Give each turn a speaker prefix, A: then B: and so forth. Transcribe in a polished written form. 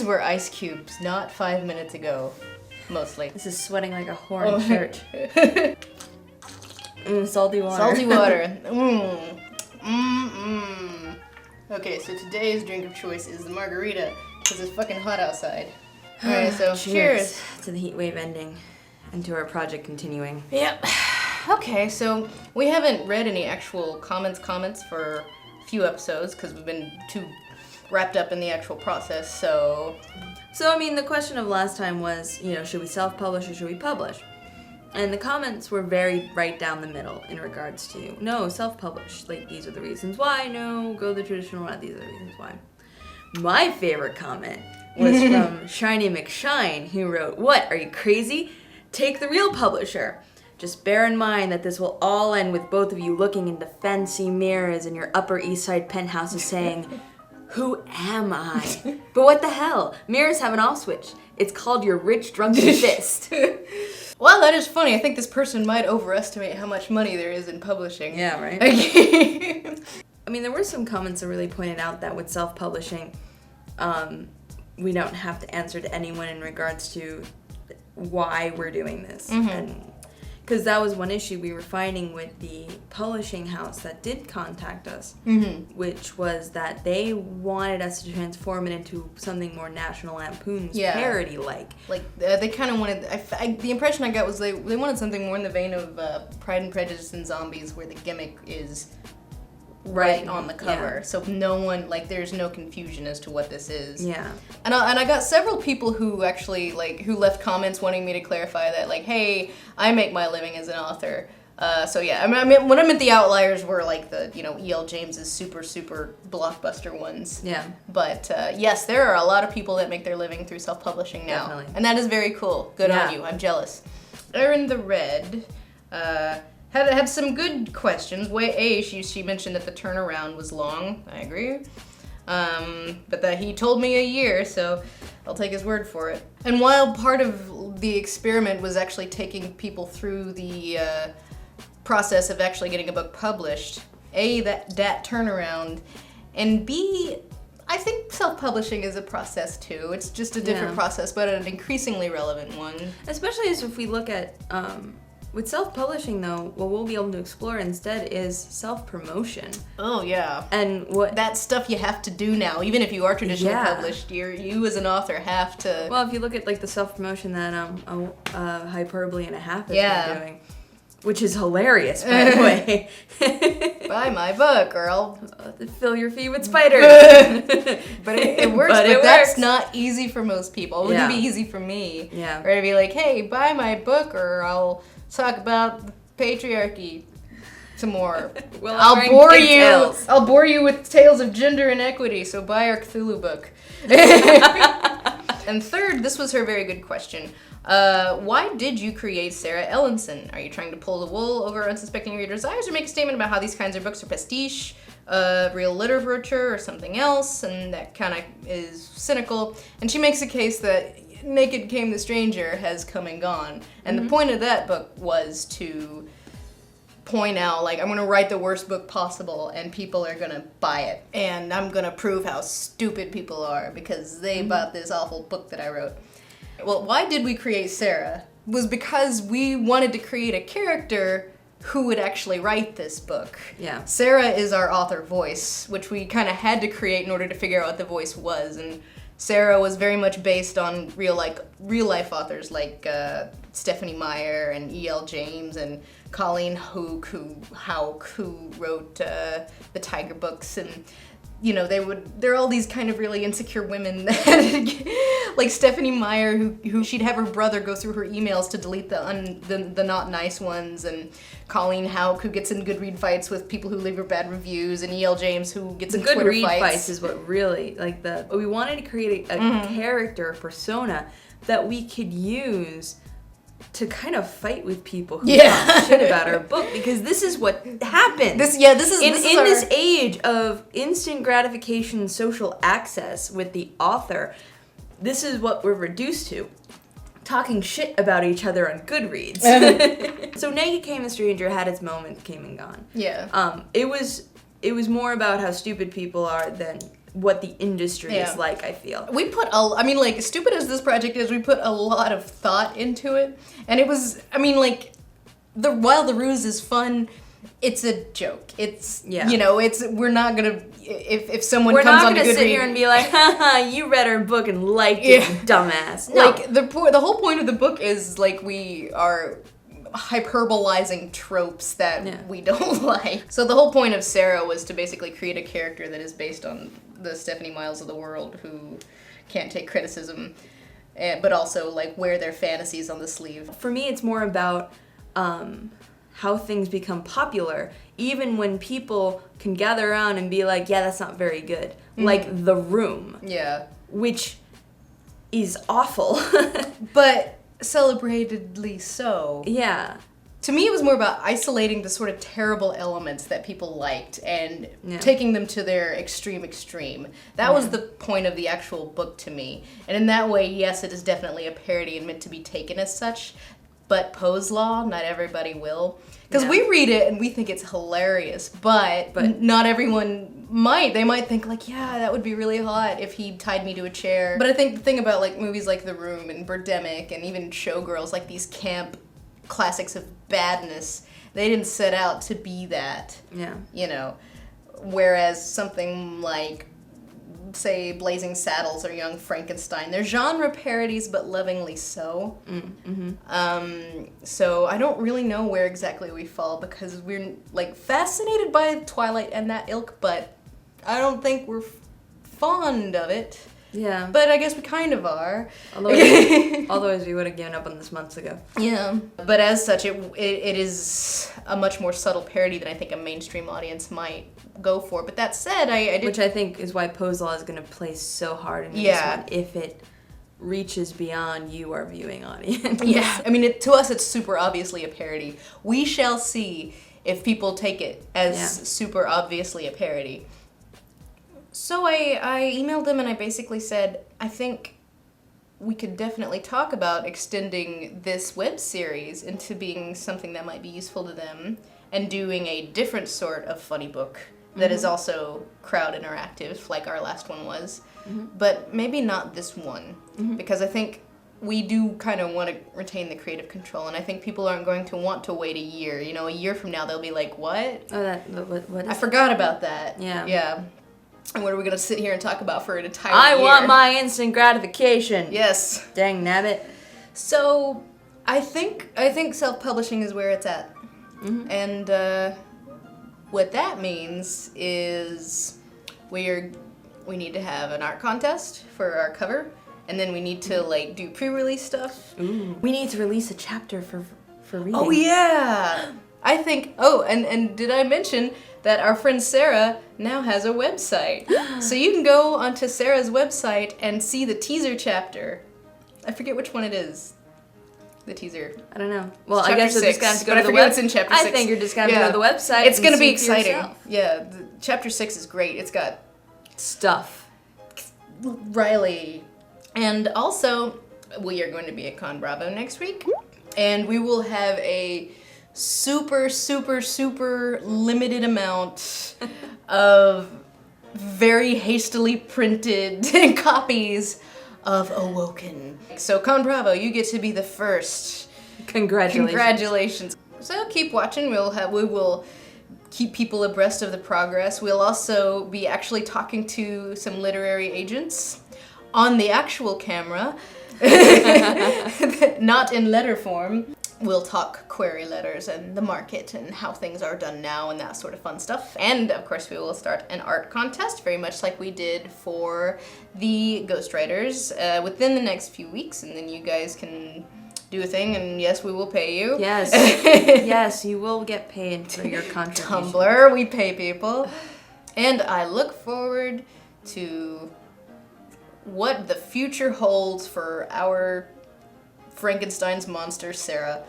A: These were ice cubes, not 5 minutes ago, mostly.
B: This is sweating like a whore in church. Salty water.
A: Salty water. Okay, so today's drink of choice is the margarita, because it's fucking hot outside. Alright, so cheers
B: to the heat wave ending and to our project continuing.
A: Yep. Okay, so we haven't read any actual comments for a few episodes, because we've been too wrapped up in the actual process, so
B: I mean, the question of last time was, should we self-publish or should we publish? And the comments were very right down the middle in regards to, no, self-publish. Like, these are the reasons why. No, go the traditional route. These are the reasons why. My favorite comment was from Shiny McShine, who wrote, "What, are you crazy? Take the real publisher. Just bear in mind that this will all end with both of you looking into fancy mirrors in your Upper East Side penthouses saying, 'Who am I?' But what the hell? Mirrors have an off switch. It's called your rich drunken fist."
A: Well, that is funny. I think this person might overestimate how much money there is in publishing.
B: Yeah, right? I mean, there were some comments that really pointed out that with self-publishing, we don't have to answer to anyone in regards to why we're doing this. And because that was one issue we were finding with the publishing house that did contact us, which was that they wanted us to transform it into something more National Lampoon's parody-like.
A: Like, they kind of wanted, the impression I got was they wanted something more in the vein of Pride and Prejudice and Zombies, where the gimmick is right on the cover, so no one, like, there's no confusion as to what this is.
B: Yeah.
A: And I got several people who actually, like, who left comments wanting me to clarify that, like, hey, I make my living as an author. So yeah, I mean, when I meant the outliers were, like, the, E.L. James's super blockbuster ones.
B: Yeah.
A: But, yes, there are a lot of people that make their living through self-publishing now.
B: Definitely.
A: And that is very cool. Good on you. I'm jealous. Erin the Red, had some good questions. She mentioned that the turnaround was long. I agree. But that he told me a year, so I'll take his word for it. And while part of the experiment was actually taking people through the process of actually getting a book published, A, that turnaround, and B, I think self-publishing is a process too. It's just a different process, but an increasingly relevant one.
B: Especially as if we look at, with self-publishing, though, what we'll be able to explore instead is self-promotion.
A: Oh, yeah.
B: And what...
A: That stuff you have to do now. Even if you are traditionally published, you as an author have to...
B: Well, if you look at, like, the self-promotion that Hyperbole and a Half has been doing, which is hilarious, by the way.
A: Buy my book, or I'll...
B: fill your feet with spiders.
A: But it works, but that's not easy for most people. It wouldn't be easy for me.
B: Yeah.
A: Or to be like, hey, buy my book, or I'll talk about the patriarchy some more.
B: Well,
A: I'll bore you with tales of gender inequity, so buy our Cthulhu book. And third, this was her very good question. Why did you create Sarah Ellenson? Are you trying to pull the wool over unsuspecting readers' eyes, or make a statement about how these kinds of books are pastiche, real literature, or something else? And that kind of is cynical. And she makes a case that Naked Came the Stranger has come and gone. And the point of that book was to point out, like, I'm going to write the worst book possible and people are going to buy it. And I'm going to prove how stupid people are because they bought this awful book that I wrote. Well, why did we create Sarah? It was because we wanted to create a character who would actually write this book.
B: Yeah.
A: Sarah is our author voice, which we kind of had to create in order to figure out what the voice was. And Sarah was very much based on real life authors like Stephanie Meyer and E.L. James and Colleen Houck, who wrote the Tiger books, and they're all these kind of really insecure women that, like Stephanie Meyer, who she'd have her brother go through her emails to delete the not nice ones, and Colleen Houck, who gets in good read fights with people who leave her bad reviews, and E.L. James, who gets in Twitter fights.
B: Good read fights is what really, we wanted to create a character, a persona that we could use to kind of fight with people who talk shit about our book, because this is what happens. This is age of instant gratification, social access with the author. This is what we're reduced to. Talking shit about each other on Goodreads. So Naked Came the Stranger had its moment, came and gone.
A: Yeah.
B: It was more about how stupid people are than what the industry
A: Yeah.
B: is like, I feel.
A: We put like, stupid as this project is, we put a lot of thought into it. And it was, like, while the ruse is fun, it's a joke. It's, we're not gonna, if someone comes on to Goodreads. We're not gonna
B: sit here and be like, haha, you read our book and liked it, dumbass. No.
A: Like, the whole point of the book is, like, we are hyperbolizing tropes that we don't like. So the whole point of Sarah was to basically create a character that is based on the Stephanie Miles of the world, who can't take criticism, but also, like, wear their fantasies on the sleeve.
B: For me, it's more about how things become popular, even when people can gather around and be like, yeah, that's not very good. Like The Room.
A: Yeah.
B: Which is awful.
A: But celebratedly so.
B: Yeah.
A: To me, it was more about isolating the sort of terrible elements that people liked and taking them to their extreme. That was the point of the actual book to me. And in that way, yes, it is definitely a parody and meant to be taken as such. But Poe's Law, not everybody will. Because we read it and we think it's hilarious, but not everyone might. They might think, like, yeah, that would be really hot if he tied me to a chair. But I think the thing about, like, movies like The Room and Birdemic and even Showgirls, like these camp classics of badness, they didn't set out to be that.
B: Yeah.
A: Whereas something like, say, Blazing Saddles or Young Frankenstein, they're genre parodies, but lovingly so. So I don't really know where exactly we fall, because we're, like, fascinated by Twilight and that ilk, but I don't think we're fond of it.
B: Yeah.
A: But I guess we kind of are.
B: Otherwise we would have given up on this months ago.
A: Yeah. But as such, it is a much more subtle parody than I think a mainstream audience might go for. But that said, I did...
B: Which I think is why Poe's Law is going to play so hard in this one, if it reaches beyond you, our viewing audience.
A: Yeah. I mean, to us, it's super obviously a parody. We shall see if people take it as super obviously a parody. So I emailed them and I basically said, I think we could definitely talk about extending this web series into being something that might be useful to them, and doing a different sort of funny book that is also crowd interactive, like our last one was, but maybe not this one, because I think we do kind of want to retain the creative control, and I think people aren't going to want to wait a year. A year from now they'll be like, what?
B: Oh, what
A: I forgot about that.
B: Yeah.
A: Yeah. And what are we going to sit here and talk about for an entire year?
B: I want my instant gratification.
A: Yes.
B: Dang nabbit.
A: So, I think self-publishing is where it's at. And what that means is we need to have an art contest for our cover, and then we need to, like, do pre-release stuff.
B: Ooh. We need to release a chapter for reading.
A: Oh, yeah. I think, and did I mention that our friend Sarah now has a website? So you can go onto Sarah's website and see the teaser chapter. I forget which one it is. The teaser.
B: I don't know. Well,
A: I
B: guess you're just going to have to go to the website.
A: It's in chapter 6.
B: I think you're just going to go to the website.
A: It's going to be exciting.
B: Yourself.
A: Yeah, chapter 6 is great. It's got
B: stuff.
A: Riley. And also, we are going to be at Con Bravo next week, and we will have a super limited amount of very hastily printed copies of Awoken. So Con Bravo, you get to be the first. Congratulations. So keep watching. We will keep people abreast of the progress. We'll also be actually talking to some literary agents on the actual camera, not in letter form. We'll talk query letters and the market and how things are done now and that sort of fun stuff. And of course we will start an art contest, very much like we did for the Ghostwriters, within the next few weeks, and then you guys can do a thing, and yes, we will pay you.
B: Yes. Yes, you will get paid for your contribution.
A: Tumblr, we pay people. And I look forward to what the future holds for our Frankenstein's monster, Sarah.